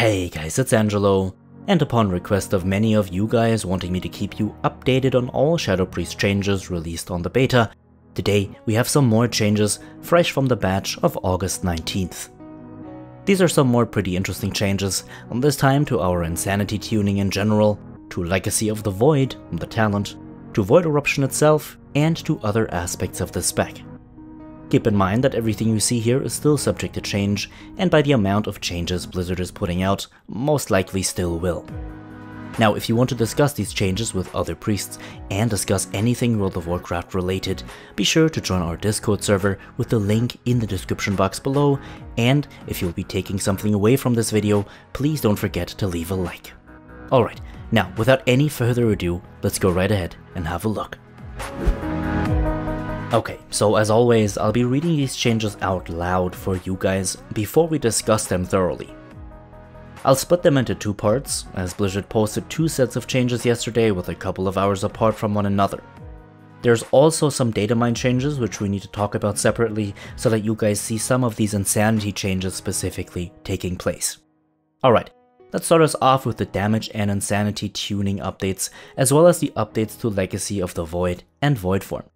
Hey guys, it's Angelo, and upon request of many of you guys wanting me to keep you updated on all Shadow Priest changes released on the beta, today we have some more changes fresh from the batch of August 19th. These are some more pretty interesting changes, this time to our Insanity tuning in general, to Legacy of the Void, the talent, to Void Eruption itself, and to other aspects of the spec. Keep in mind that everything you see here is still subject to change, and by the amount of changes Blizzard is putting out, most likely still will. Now, if you want to discuss these changes with other priests and discuss anything World of Warcraft related, be sure to join our Discord server with the link in the description box below, and if you'll be taking something away from this video, please don't forget to leave a like. Alright, now without any further ado, let's go right ahead and have a look. Okay, so as always, I'll be reading these changes out loud for you guys before we discuss them thoroughly. I'll split them into two parts, as Blizzard posted two sets of changes yesterday with a couple of hours apart from one another. There's also some Datamined changes which we need to talk about separately so that you guys see some of these Insanity changes specifically taking place. Alright, let's start us off with the damage and Insanity tuning updates, as well as the updates to Legacy of the Void and VOIDFORM.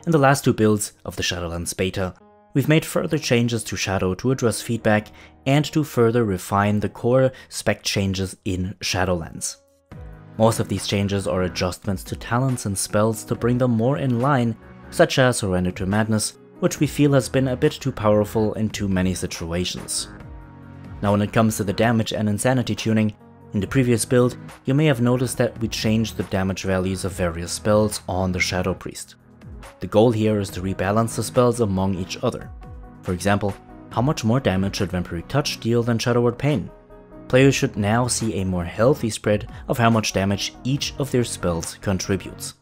In the last two builds of the Shadowlands beta, we've made further changes to Shadow to address feedback and to further refine the core spec changes in Shadowlands. Most of these changes are adjustments to talents and spells to bring them more in line, such as Surrender to Madness, which we feel has been a bit too powerful in too many situations. Now when it comes to the damage and Insanity tuning, in the previous build, you may have noticed that we changed the damage values of various spells on the Shadow Priest. The goal here is to rebalance the spells among each other. For example, how much more damage should Vampiric Touch deal than Shadow Word Pain? Players should now see a more healthy spread of how much damage each of their spells contributes.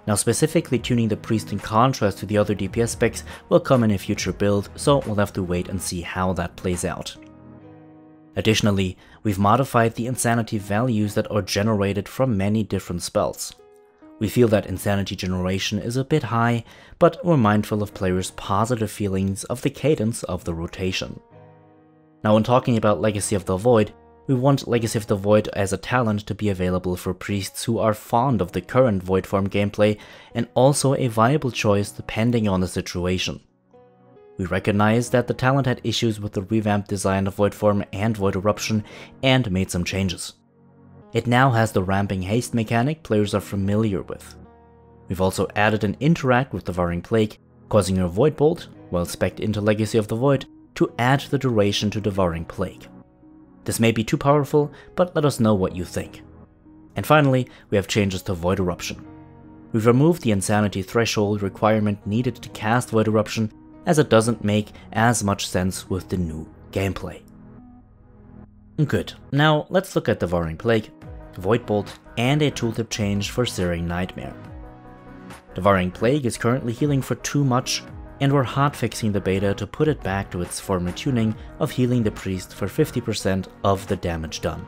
Now specifically tuning the priest in contrast to the other DPS specs will come in a future build, so we'll have to wait and see how that plays out. Additionally, we've modified the Insanity values that are generated from many different spells. We feel that Insanity generation is a bit high, but we're mindful of players' positive feelings of the cadence of the rotation. Now when talking about Legacy of the Void, we want Legacy of the Void as a talent to be available for priests who are fond of the current VOIDFORM gameplay and also a viable choice depending on the situation. We recognize that the talent had issues with the revamped design of VOIDFORM and Void Eruption and made some changes. It now has the ramping haste mechanic players are familiar with. We've also added an interact with Devouring Plague, causing your Void Bolt, well spec'd into Legacy of the Void, to add the duration to Devouring Plague. This may be too powerful, but let us know what you think. And finally, we have changes to Void Eruption. We've removed the Insanity threshold requirement needed to cast Void Eruption, as it doesn't make as much sense with the new gameplay. Good, now let's look at Devouring Plague, Void Bolt, and a tooltip change for Searing Nightmare. Devouring Plague is currently healing for too much, and we're hotfixing the beta to put it back to its former tuning of healing the priest for 50% of the damage done.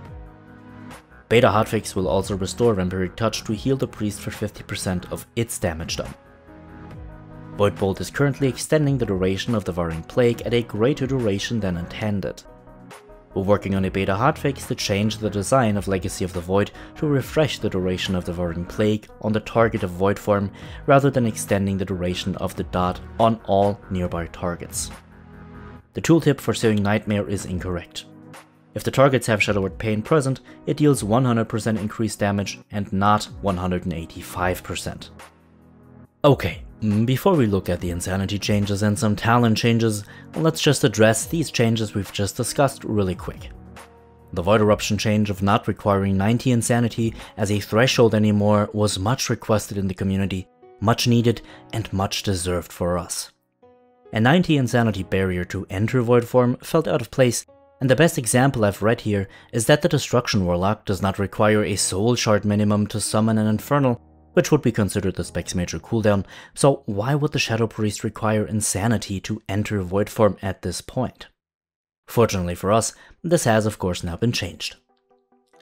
Beta hotfix will also restore Vampiric Touch to heal the priest for 50% of its damage done. Void Bolt is currently extending the duration of Devouring Plague at a greater duration than intended. We're working on a beta hotfix to change the design of Legacy of the Void to refresh the duration of Devouring Plague on the target of VOIDFORM rather than extending the duration of the dot on all nearby targets. The tooltip for Searing Nightmare is incorrect. If the targets have Shadow Word Pain present, it deals 100% increased damage and not 185%. Okay, before we look at the Insanity changes and some talent changes, let's just address these changes we've just discussed really quick. The Void Eruption change of not requiring 90 Insanity as a threshold anymore was much requested in the community, much needed, and much deserved for us. A 90 Insanity barrier to enter VOIDFORM felt out of place, and the best example I've read here is that the Destruction Warlock does not require a Soul Shard minimum to summon an Infernal, which would be considered the spec's major cooldown, so why would the Shadow Priest require Insanity to enter VOIDFORM at this point? Fortunately for us, this has of course now been changed.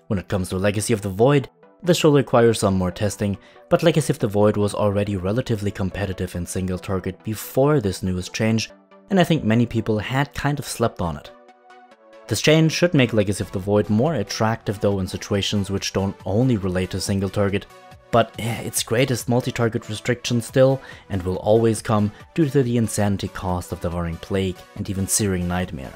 When it comes to Legacy of the Void, this will require some more testing, but Legacy of the Void was already relatively competitive in single target before this newest change, and I think many people had kind of slept on it. This change should make Legacy of the Void more attractive though in situations which don't only relate to single target, but its greatest multi-target restriction still, and will always come due to the insanity cost of Devouring Plague and even Searing Nightmare.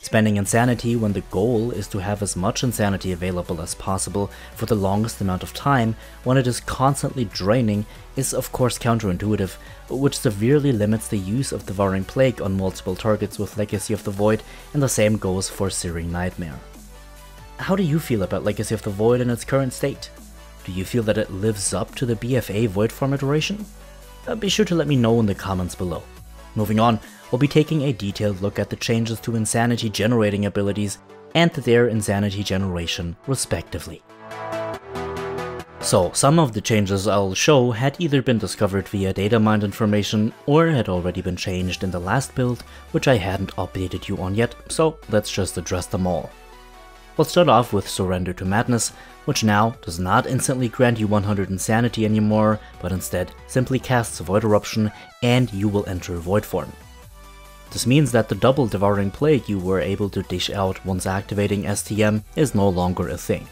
Spending insanity when the goal is to have as much insanity available as possible for the longest amount of time when it is constantly draining is of course counterintuitive, which severely limits the use of Devouring Plague on multiple targets with Legacy of the Void, and the same goes for Searing Nightmare. How do you feel about Legacy of the Void in its current state? Do you feel that it lives up to the BFA VOIDFORM iteration? Be sure to let me know in the comments below. Moving on, we'll be taking a detailed look at the changes to insanity generating abilities and their insanity generation respectively. So, some of the changes I'll show had either been discovered via Datamined information or had already been changed in the last build, which I hadn't updated you on yet, so let's just address them all. We'll start off with Surrender to Madness, which now does not instantly grant you 100 insanity anymore, but instead simply casts Void Eruption and you will enter Void form. This means that the double Devouring Plague you were able to dish out once activating STM is no longer a thing.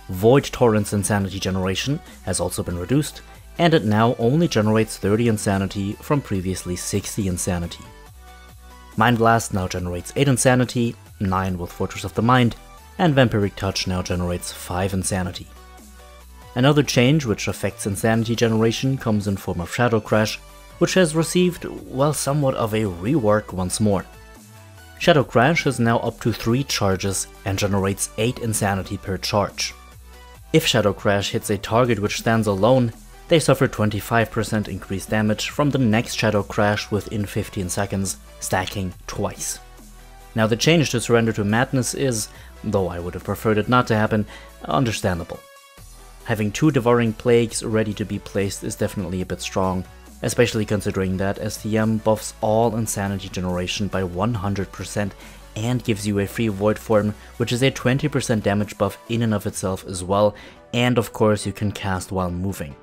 Void Torrent's insanity generation has also been reduced, and it now only generates 30 insanity from previously 60 insanity. Mind Blast now generates 8 insanity, 9 with Fortress of the Mind, and Vampiric Touch now generates 5 insanity. Another change which affects insanity generation comes in form of Shadow Crash, which has received, well, somewhat of a rework once more. Shadow Crash is now up to 3 charges and generates 8 insanity per charge. If Shadow Crash hits a target which stands alone, they suffer 25% increased damage from the next Shadow Crash within 15 seconds, stacking twice. Now the change to Surrender to Madness is, though I would have preferred it not to happen, understandable. Having 2 Devouring Plagues ready to be placed is definitely a bit strong, especially considering that STM buffs all insanity generation by 100% and gives you a free Void form, which is a 20% damage buff in and of itself as well, and of course you can cast while moving.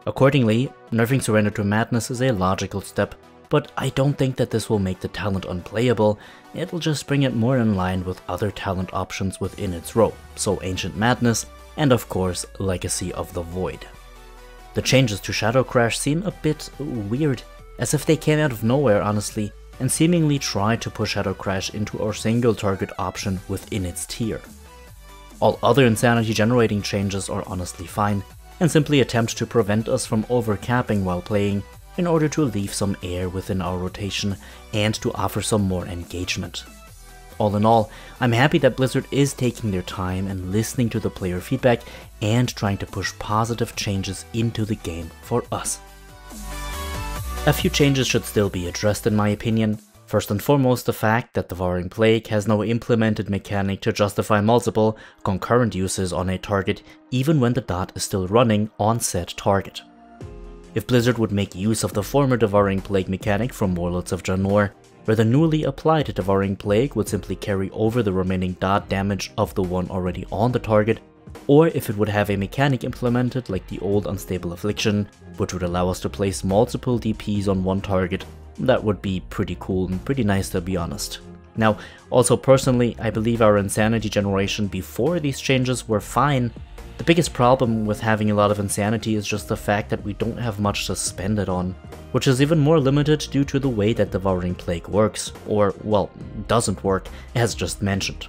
Accordingly, nerfing Surrender to Madness is a logical step, but I don't think that this will make the talent unplayable. It'll just bring it more in line with other talent options within its row, so Ancient Madness and of course Legacy of the Void. The changes to Shadow Crash seem a bit weird, as if they came out of nowhere honestly, and seemingly tried to push Shadow Crash into our single target option within its tier. All other insanity generating changes are honestly fine, and simply attempt to prevent us from overcapping while playing, in order to leave some air within our rotation and to offer some more engagement. All in all, I'm happy that Blizzard is taking their time and listening to the player feedback and trying to push positive changes into the game for us. A few changes should still be addressed in my opinion. First and foremost, the fact that Devouring Plague has no implemented mechanic to justify multiple, concurrent uses on a target even when the dot is still running on said target. If Blizzard would make use of the former Devouring Plague mechanic from Warlords of Draenor, where the newly applied Devouring Plague would simply carry over the remaining dot damage of the one already on the target, or if it would have a mechanic implemented like the old Unstable Affliction, which would allow us to place multiple DPs on one target, that would be pretty cool and pretty nice to be honest. Now, also personally, I believe our insanity generation before these changes were fine. The biggest problem with having a lot of insanity is just the fact that we don't have much to spend it on, which is even more limited due to the way that Devouring Plague works, or, well, doesn't work, as just mentioned.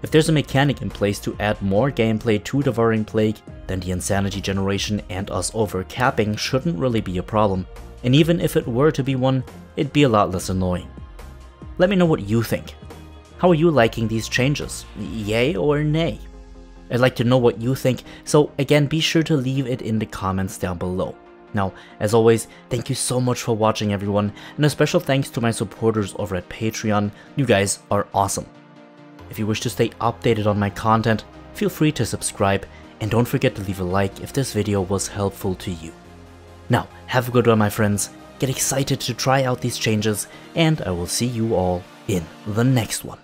If there's a mechanic in place to add more gameplay to Devouring Plague, then the insanity generation and us overcapping shouldn't really be a problem, and even if it were to be one, it'd be a lot less annoying. Let me know what you think. How are you liking these changes? Yay or nay? I'd like to know what you think, so again, be sure to leave it in the comments down below. Now, as always, thank you so much for watching everyone, and a special thanks to my supporters over at Patreon. You guys are awesome. If you wish to stay updated on my content, feel free to subscribe, and don't forget to leave a like if this video was helpful to you. Now, have a good one my friends, get excited to try out these changes, and I will see you all in the next one.